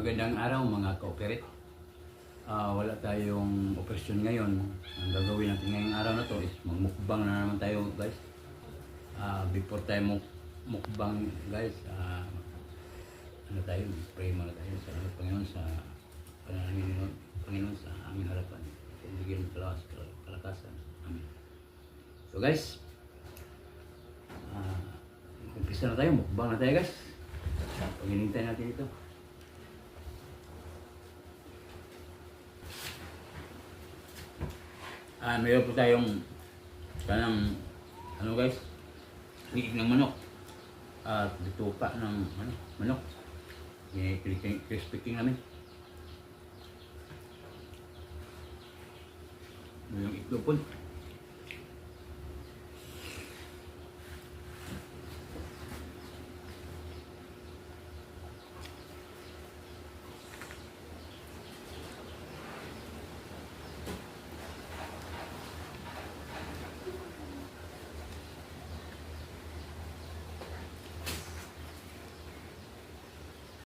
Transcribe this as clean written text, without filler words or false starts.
Magandang araw mga ka-operate. Wala tayong operasyon ngayon. Ang gagawin natin ngayong araw na to is magmukbang na naman tayo guys. Before tayo mukbang guys, ano tayo, pray muna tayo sa Panginoon, sa panalangin Panginoon sa aming harapan. Bigyan ng kalakasan. Amen. So guys, umpisa na tayo, mukbang na tayo guys. Pag-inintay natin ito. Mayroon po tayong kanang ano guys, liig ng manok at bituka ng manok. Crispy king namin. Yung itlog po.